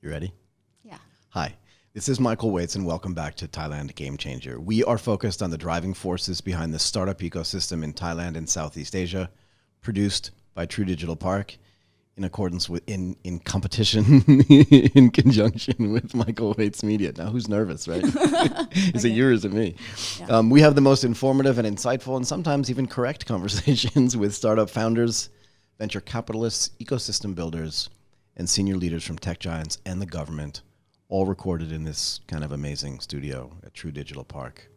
You ready? Yeah. Hi, this is Michael Waitze and welcome back to Thailand GameChanger. We are focused on the driving forces behind the startup ecosystem in Thailand and Southeast Asia, produced by True Digital Park in accordance with, in competition, in conjunction with Michael Waitze Media. Now who's nervous, right? Is it you or is it me? Yeah. We have the most informative and insightful and sometimes even correct conversations with startup founders, venture capitalists, ecosystem builders, and senior leaders from tech giants and the government, all recorded in this kind of amazing studio at True Digital Park.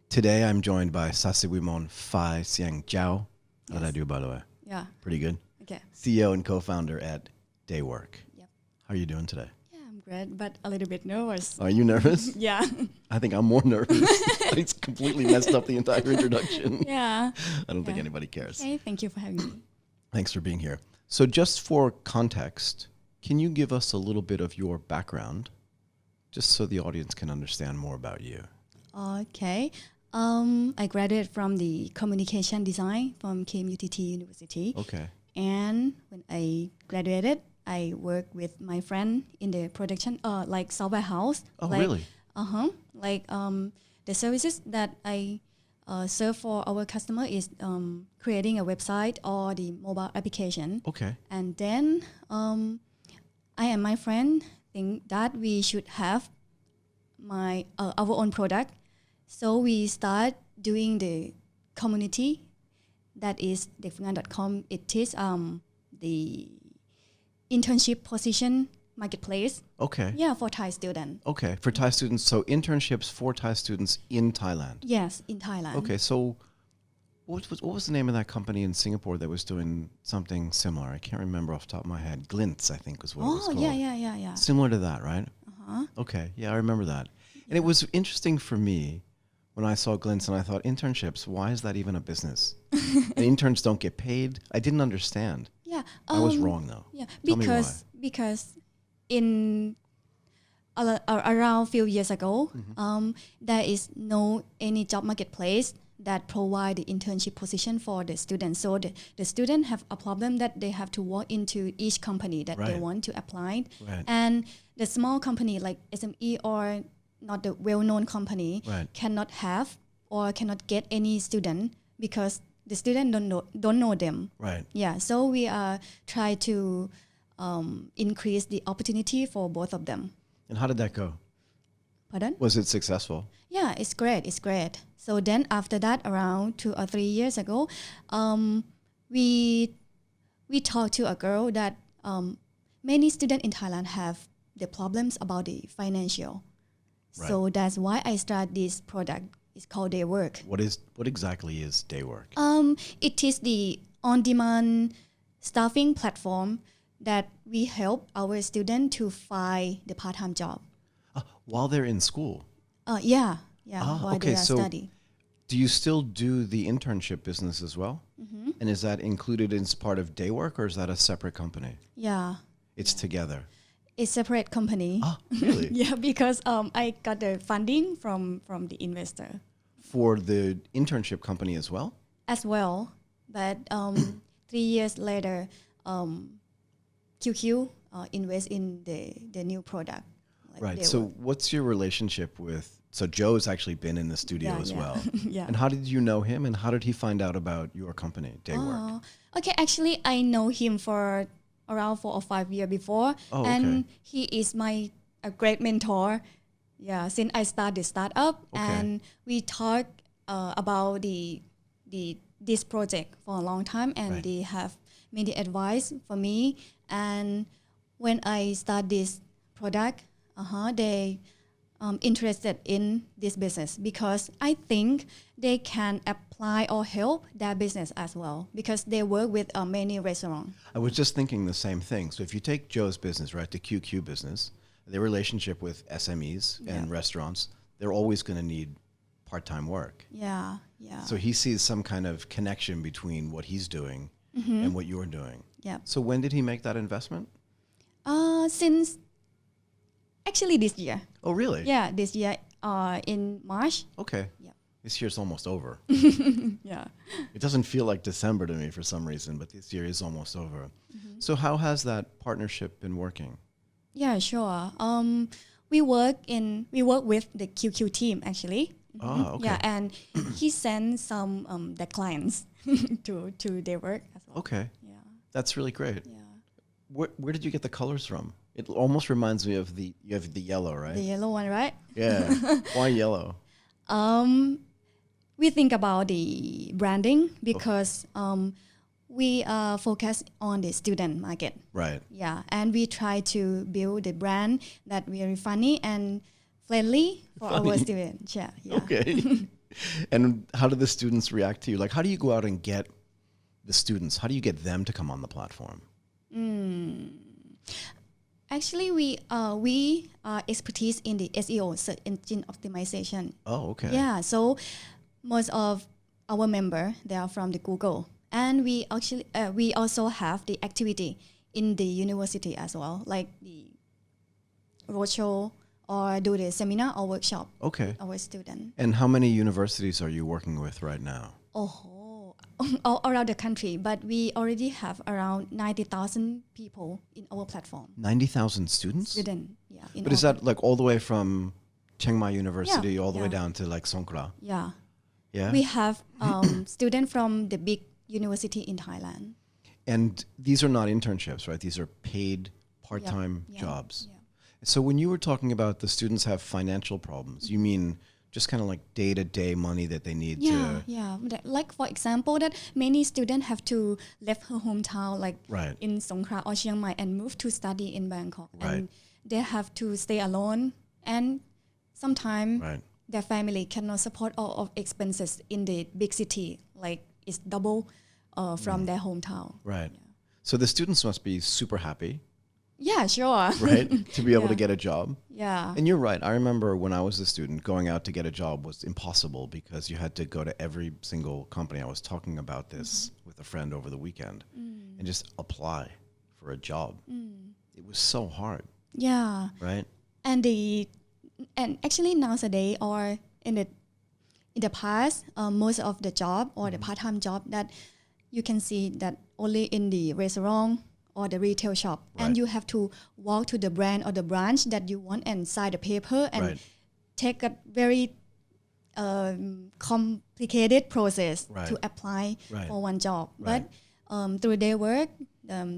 Today, I'm joined by Sasiwimon Siangchaeo. How did I do, by the way? Yeah. Pretty good. Okay. CEO and co-founder at DayWork. Yep. How are you doing today? Yeah, I'm great, but a little bit nervous. Are you nervous? Yeah. I think I'm more nervous. I completely messed up the entire introduction. Yeah. I don't think anybody cares. Okay, thank you for having me. Thanks for being here. So just for context, can you give us a little bit of your background, just so the audience can understand more about you? Okay. I graduated from the communication design from KMUTT University. Okay. And when I graduated, I worked with my friend in the production, like software house. Oh, like, really? The services that I serve for our customer is creating a website or the mobile application. Okay. And then I and my friend think that we should have our own product. So we start doing the community that is dekfungan.com. It is the internship position marketplace. Okay. Yeah, for Thai students. Okay. For Thai students, so internships for Thai students in Thailand. Yes, in Thailand. Okay. So what was the name of that company in Singapore that was doing something similar? I can't remember off the top of my head. Glints, I think was what it was called. Yeah. Similar to that, right? Uh-huh. Okay. Yeah, I remember that. And it was interesting for me when I saw Glints and I thought, internships, why is that even a business? And interns don't get paid. I didn't understand. Yeah. I was wrong though. Yeah, Tell me why. because in around few years ago, there is no any job marketplace that provide the internship position for the students. So the student have a problem that they have to walk into each company that they Right. want to apply. Right. And the small company like SME or not the well-known company Right. cannot have or cannot get any student because the student don't know them. Right. Yeah, so we are try to increase the opportunity for both of them. And how did that go? Pardon? Was it successful? Yeah, it's great. It's great. So then after that, around 2 or 3 years ago, we talked to a girl that many students in Thailand have the problems about the financial. Right. So that's why I started this product. It's called DayWork. What exactly is DayWork? It is the on-demand staffing platform that we help our students to find the part-time job. While they're in school. Yeah, while okay, they are so studying. Do you still do the internship business as well? Mm-hmm. And is that included as part of DayWork or is that a separate company? Yeah, It's together. it's separate company. Ah, really? Yeah, because I got the funding from the investor For the internship company as well? as well. But 3 years later, QQ invest in the new product. Like Right. they So were- what's your relationship with, so Joe's actually been in the studio as yeah. well. Yeah. And how did you know him and how did he find out about your company, DayWork? Okay, actually, I know him for around 4 or 5 years before, Oh, and okay. he is a great mentor. Yeah, since I started the startup, Okay. and we talk about this project for a long time, and Right. they have many advice for me. And when I start this product, they interested in this business because I think they can apply or help their business as well because they work with many restaurants. I was just thinking the same thing. So if you take Joe's business, right, the QQ business, their relationship with SMEs and restaurants, they're always going to need part-time work. Yeah. So he sees some kind of connection between what he's doing and what you're doing. Yeah. So when did he make that investment? Since actually this year. Oh, really? Yeah, this year in March. Okay. Yeah. This year's almost over. Yeah. It doesn't feel like December to me for some reason, but this year is almost over. So how has that partnership been working? Yeah, sure. We work with the QQ team actually. Oh, okay. Yeah, and he sends some the clients to their work as well. Okay. Yeah, That's really great. yeah. Where did you get the colors from? It almost reminds me of you have the yellow, The right? yellow one, right? Yeah. Why yellow? We think about the branding because we focus on the student market. Right. Yeah, and we try to build the brand that very funny and friendly for our students. Yeah, yeah. Okay. And how do the students react to you? Like, how do you go out and get the students? How do you get them to come on the platform? Actually, we are expertise in the SEO, search engine optimization. Oh, okay. Yeah, so most of our member they are from the Google, and we also have the activity in the university as well, like the roadshow or do the seminar or workshop. Okay. Our student. And how many universities are you working with right now? Oh, all around the country, but we already have around 90,000 people in our platform. 90,000 students? Student, yeah. But is that like all the way from Chiang Mai University all the way yeah. down to like Songkhla? Yeah. Yeah. We have students from the big university in Thailand. And these are not internships, right? These are paid part-time Yeah. jobs. Yeah. So when you were talking about the students have financial problems, you mean just kind of like day-to-day money that they need to... Yeah. Like for example, that many students have to left her hometown, like Right. in Songkhla or Chiang Mai, and move to study in Bangkok. Right. And they have to stay alone, and sometimes Right. their family cannot support all of expenses in the big city. Like it's double from their hometown. Right. So the students must be super happy, Yeah, sure. right? To be able to Yeah. get a job. Yeah. And you're right. I remember when I was a student, going out to get a job was impossible because you had to go to every single company. I was talking about this with a friend over the weekend and just apply for a job. It was so hard, Yeah. right? And actually nowadays or in the past, most of the job or the part-time job that you can see that only in the restaurant or the retail shop, Right. and you have to walk to the brand or the branch that you want and sign the paper and Right. take a very complicated process Right. to apply Right. for one job. Right. But through DayWork,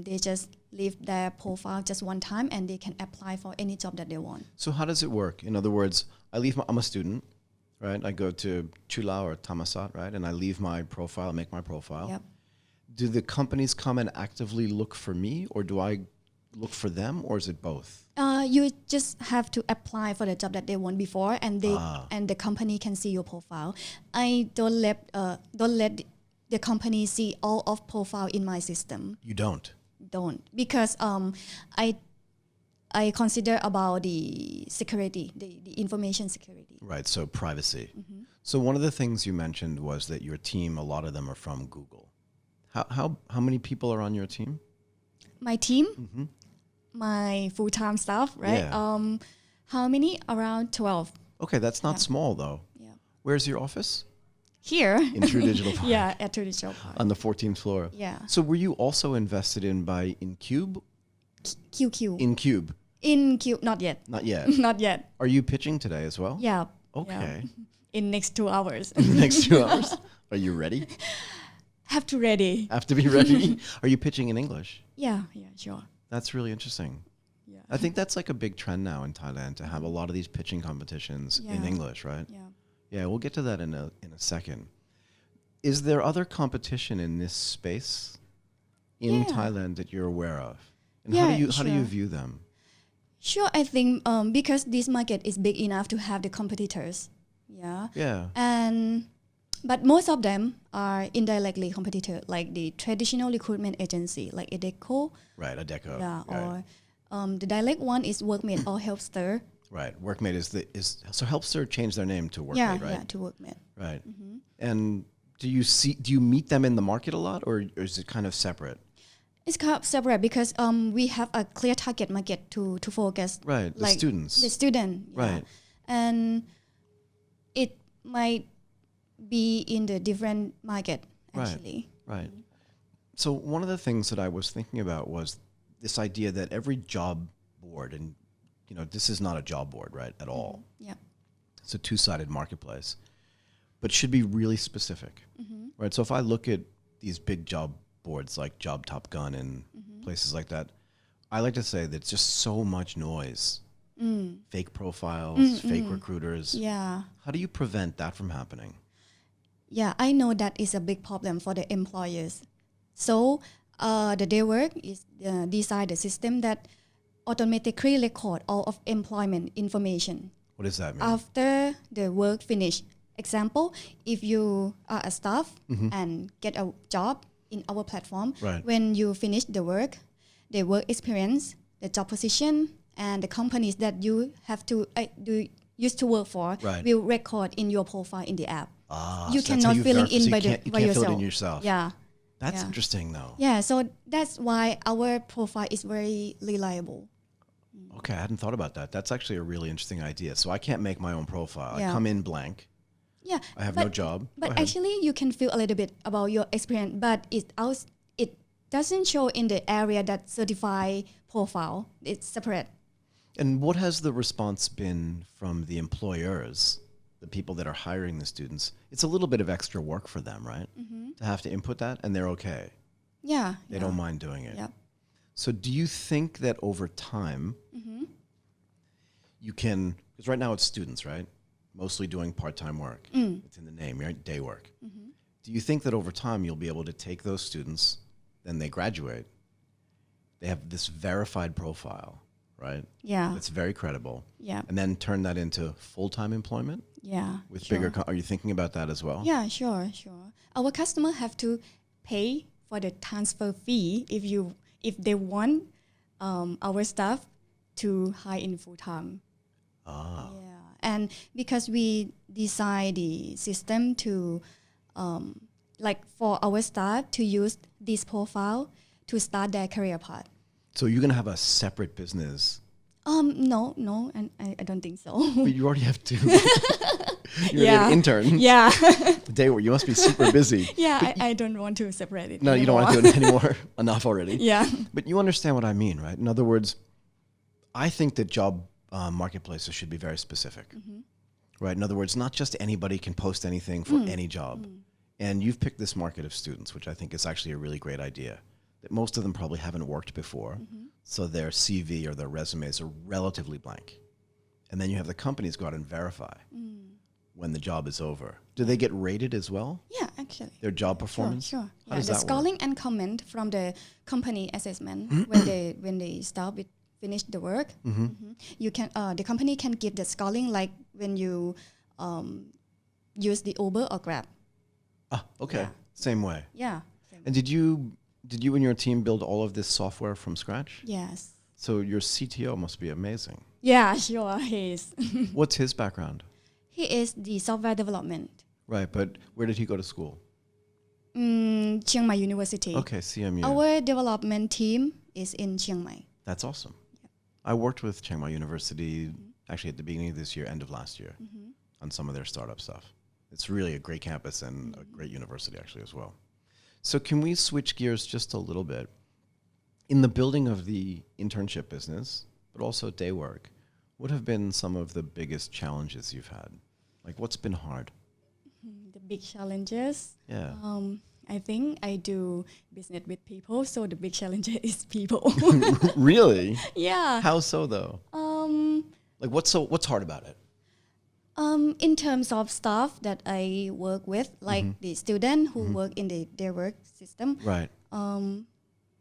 they just leave their profile just one time and they can apply for any job that they want. So how does it work? In other words, I'm a student, right? I go to Chula or Thammasat, right? And I leave my profile, make my profile. Yep. Do the companies come and actively look for me, or do I look for them, or is it both? You just have to apply for the job that they want before, and the company can see your profile. I don't let the company see all of profile in my system. You don't. Don't, because I consider about the security, the information security. Right, so privacy. So one of the things you mentioned was that your team, a lot of them are from Google. How many people are on your team? My team, my full-time staff, right? Yeah. How many? Around 12. Okay, that's not small though. Yeah. Where's your office? Here. In True Digital Park. Yeah, at True Digital Park. On the 14th floor. Yeah. So were you also invested in by InCube? QQ. InCube. InCube, not yet. Not yet. Not yet. Are you pitching today as well? Yeah. Okay. Yeah. In next 2 hours. In the next 2 hours. Are you ready? Have to ready. Have to be ready. Are you pitching in English? Yeah, sure. That's really interesting. Yeah. I think that's like a big trend now in Thailand to have a lot of these pitching competitions in Yeah. English, right? Yeah. Yeah, we'll get to that in a second. Is there other competition in this space in Yeah. Thailand that you're aware of? And Yeah, how do you sure. view them? Sure, I think because this market is big enough to have the competitors. Yeah. Yeah. But most of them are indirectly competitor, like the traditional recruitment agency, like Edeco. Right, Adecco. Yeah. Right. Or the direct one is Workmate or Helpster. Right. Workmate is so Helpster changed their name to Workmate, Yeah, right? yeah, to Workmate. Right. And do you meet them in the market a lot, or is it kind of separate? It's kind of separate because we have a clear target market to focus. Right. The like students. The student. Yeah. Right. And it might be in the different market actually. Right. So one of the things that I was thinking about was this idea that every job board, and this is not a job board, right, at all. Yeah. It's a two-sided marketplace, but should be really specific, right? So if I look at these big job boards like Job Top Gun and places like that, I like to say that it's just so much noise, fake profiles, fake recruiters. Yeah. How do you prevent that from happening? Yeah, I know that is a big problem for the employers. So the DayWork is design the system that automatically record all of employment information. What does that mean? After the work finish. Example, if you are a staff and get a job in our platform, Right. when you finish the work experience, the job position, and the companies that you have to used to work for Right. will record in your profile in the app. So You that's how cannot you fill verify- in so you by can't- you by can't fill yourself. it in yourself. Yeah. That's Yeah. interesting, though. Yeah, so that's why our profile is very reliable. Okay, I hadn't thought about that. That's actually a really interesting idea. So I can't make my own profile. I Yeah. come in blank. Yeah. I have no job. Go But ahead. actually, you can feel a little bit about your experience, but it doesn't show in the area that certified profile. It's separate. And what has the response been from the employers, the people that are hiring the students? It's a little bit of extra work for them, right? To have to input that, and they're okay. Yeah. They don't mind doing it. Yeah. So do you think that over time, you can, because right now it's students, right? Mostly doing part-time work. It's in the name, right? Day work. Do you think that over time you'll be able to take those students, then they graduate, they have this verified profile, right? Yeah. That's very credible. Yeah. And then turn that into full-time employment Yeah. with sure. bigger, are you thinking about that as well? Yeah, sure. Our customer have to pay for the transfer fee if they want our staff to hire in full time. Ah. Yeah, and because we design the system to like for our staff to use this profile to start their career path. So you're going to have a separate business, No, and I don't think so. but you already have two. You're Yeah. an intern. Yeah, Day work, you must be super busy. yeah. I don't want to separate it. No, you don't want to do it anymore. Enough already. Yeah. But you understand what I mean, right? In other words, I think that job marketplaces should be very specific, right? In other words, not just anybody can post anything for any job. And you've picked this market of students, which I think is actually a really great idea. That most of them probably haven't worked before, so their CV or their resumes are relatively blank. And then you have the companies go out and verify when the job is over. Do they get rated as well? Yeah, actually. Their job performance? Sure. How Yeah, does the that work? scoring and comment from the company assessment when they start with finish the work. You can the company can give the scoring like when you use the Uber or Grab. Ah, okay. Yeah. Same way. Yeah. And did you and your team build all of this software from scratch? Yes. So your CTO must be amazing. Yeah, sure. He is. What's his background? He is the software development. Right, but where did he go to school? Chiang Mai University. Okay, CMU. Our development team is in Chiang Mai. That's awesome. I worked with Chiang Mai University actually at the beginning of this year, end of last year, on some of their startup stuff. It's really a great campus and a great university actually as well. So can we switch gears just a little bit? In the building of the internship business, but also DayWork, what have been some of the biggest challenges you've had? Like what's been hard? The big challenges. Yeah. I think I do business with people, so the big challenge is people. Really? Yeah. How so though? Like what's hard about it? In terms of staff that I work with, like the student who work in their work system, Right.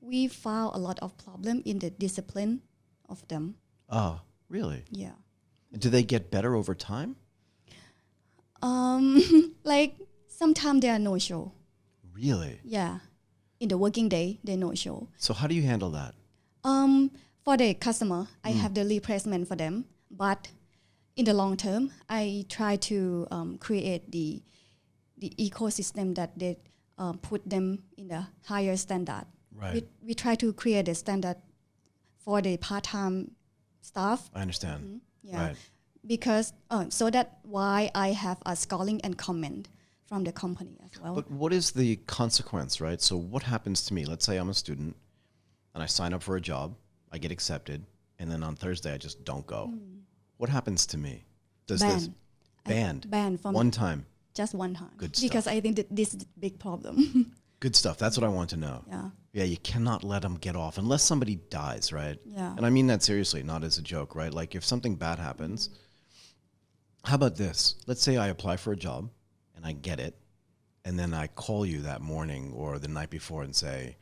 we found a lot of problem in the discipline of them. Oh, really? Yeah. Do they get better over time? Like sometimes there are no show. Really? Yeah. In the working day, they no show. So how do you handle that? For the customer, I have the replacement for them, but in the long term, I try to create the ecosystem that they put them in the higher standard. Right. We try to create a standard for the part-time staff. I understand. Yeah. Right. Because so that why I have a scoring and comment from the company as well. But what is the consequence, right? So what happens to me? Let's say I'm a student and I sign up for a job, I get accepted, and then on Thursday I just don't go. What happens to me? Does Ban. this banned Banned from one time? just one time. Good Because stuff. I think that this is a big problem. Good stuff. That's what I want to know. Yeah. Yeah, you cannot let them get off unless somebody dies, right? Yeah. And I mean that seriously, not as a joke, right? Like if something bad happens, how about this? Let's say I apply for a job and I get it, and then I call you that morning or the night before and say,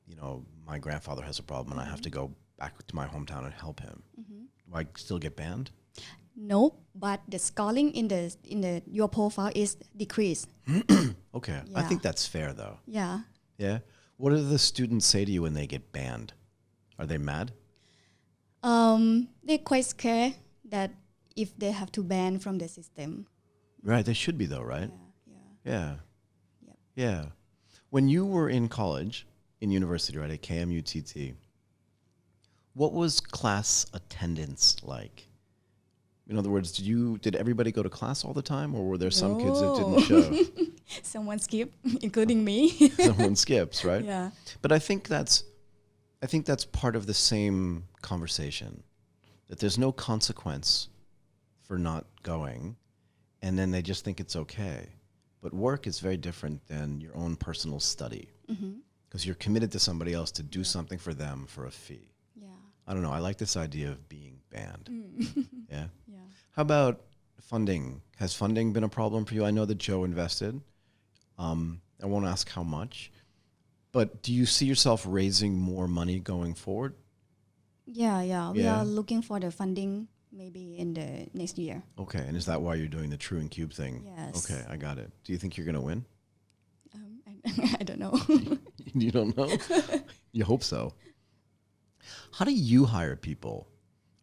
you know, my grandfather has a problem and I have to go back to my hometown and help him. Do I still get banned? No, but the scoring in the your profile is decreased. Okay. I Yeah. think that's fair though. Yeah. Yeah. What do the students say to you when they get banned? Are they mad? They're quite scared that if they have to ban from the system. Right. They should be though, right? Yeah. Yeah. Yep. Yeah. When you were in college, in university, right, at KMUTT, what was class attendance like? In other words, did everybody go to class all the time, or were there some kids that didn't show? Someone skipped, including me. Someone skips, right? Yeah. But I think that's part of the same conversation, that there's no consequence for not going, and then they just think it's okay. But work is very different than your own personal study, because you're committed to somebody else to do something for them for a fee. Yeah. I don't know. I like this idea of being banned. Yeah. Yeah. How about funding? Has funding been a problem for you? I know that Joe invested. I won't ask how much, but do you see yourself raising more money going forward? Yeah. We Yeah. are looking for the funding maybe in the next year. Okay. And is that why you're doing the True and Cube thing? Yes. Okay. I got it. Do you think you're going to win? I don't know. You don't know? You hope so. How do you hire people?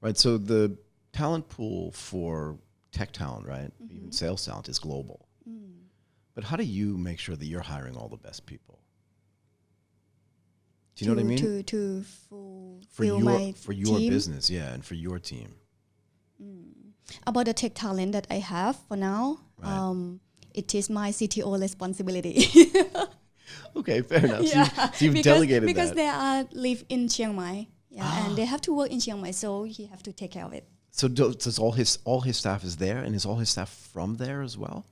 Right. So the talent pool for tech talent, right? Even sales talent is global. But how do you make sure that you're hiring all the best people? Do you know what I mean? To fulfill my for your team. business, yeah, and for your team. About the tech talent that I have for now, Right. it is my CTO responsibility. Okay, fair enough. Yeah, So you've delegated because that. they are live in Chiang Mai, and they have to work in Chiang Mai, so he have to take care of it. So does all his staff is there, and is all his staff from there as well?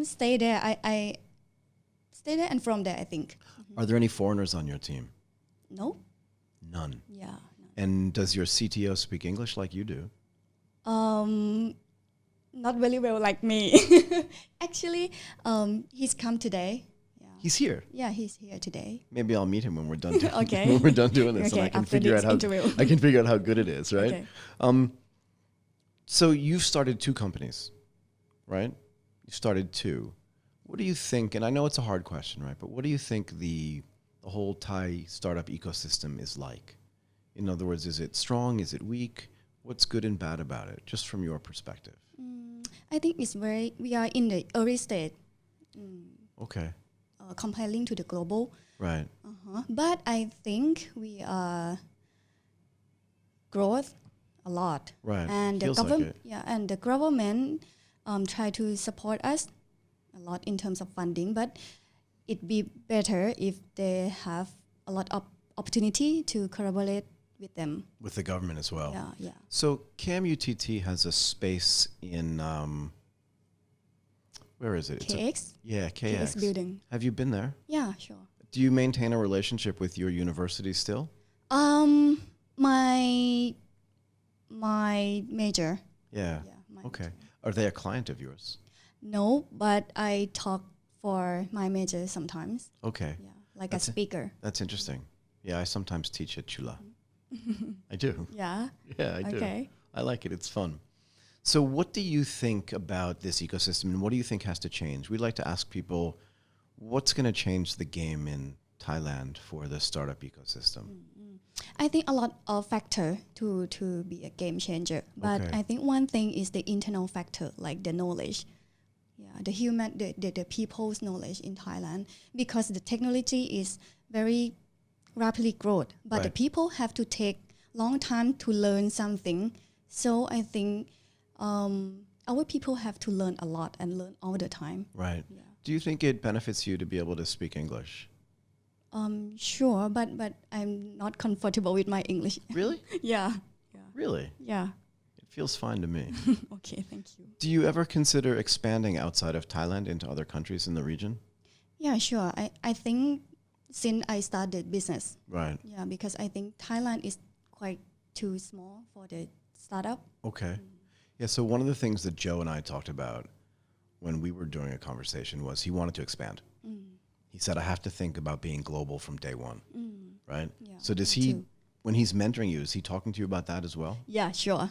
Stay there. I stay there and from there. I think. Are there any foreigners on your team? No. None. Yeah. And does your CTO speak English like you do? Not really well like me. Actually, he's come today. Yeah. He's here. Yeah, he's here today. Maybe I'll meet him when we're done. Okay. When we're done doing this, and Okay, I can after figure this out how interview. I can figure out how good it is, right? Okay. So you've started 2 companies, right? You started 2. What do you think? And I know it's a hard question, right? But what do you think the whole Thai startup ecosystem is like? In other words, is it strong? Is it weak? What's good and bad about it, just from your perspective? I think we are in the early stage Okay, comparing to the global. right. But I think we are growth a lot. Right. And the Feels like government, it. and the government try to support us a lot in terms of funding. But it'd be better if they have a lot of opportunity to collaborate with them. With the government as well. Yeah. So CAMUTT has a space in, where is it? KX. Yeah, KX. KX building. Have you been there? Yeah, sure. Do you maintain a relationship with your university still? My major. Yeah. Yeah. Okay. Are they a client of yours? No, but I talk for my major sometimes. Okay. Yeah, like That's a speaker. That's interesting. Yeah, I sometimes teach at Chula. I do. Yeah. Yeah, I do. Okay. I like it. It's fun. So what do you think about this ecosystem, and what do you think has to change? We'd like to ask people, what's going to change the game in Thailand for the startup ecosystem? I think a lot of factor to be a game changer. But Okay. I think one thing is the internal factor, like the knowledge. Yeah, the human, the people's knowledge in Thailand, because the technology is very rapidly growth, but the Right. people have to take long time to learn something. So I think our people have to learn a lot and learn all the time. Right. Yeah. Do you think it benefits you to be able to speak English? Sure, but I'm not comfortable with my English. Really? Yeah. Really? Yeah. It feels fine to me. Okay, thank you. Do you ever consider expanding outside of Thailand into other countries in the region? Yeah, sure. I think since I started business, Right. yeah, because I think Thailand is quite too small for the startup. Okay. Yeah, so one of the things that Joe and I talked about when we were doing a conversation was he wanted to expand. He said, I have to think about being global from day one, right? Yeah, So does me he, too. when he's mentoring you, is he talking to you about that as well? Yeah, sure.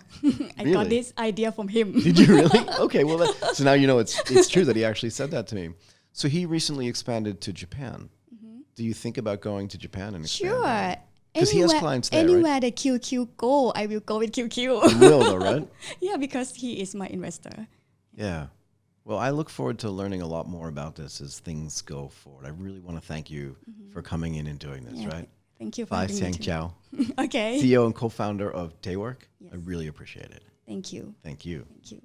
I Really? got this idea from him. Did you really? Okay, well, so now you know it's true that he actually said that to me. So he recently expanded to Japan. Do you think about going to Japan and expanding? Sure. 'Cause he has clients there, right? Anywhere the QQ go, I will go with QQ. You will though, right? Yeah, because he is my investor. Yeah. Well, I look forward to learning a lot more about this as things go forward. I really want to thank you for coming in and doing this, Yeah, right? Thank you for Bye, having me too. Siangchaeo, Okay. CEO and co-founder of DayWork. Yes. I really appreciate it. Thank you. Thank you. Thank you.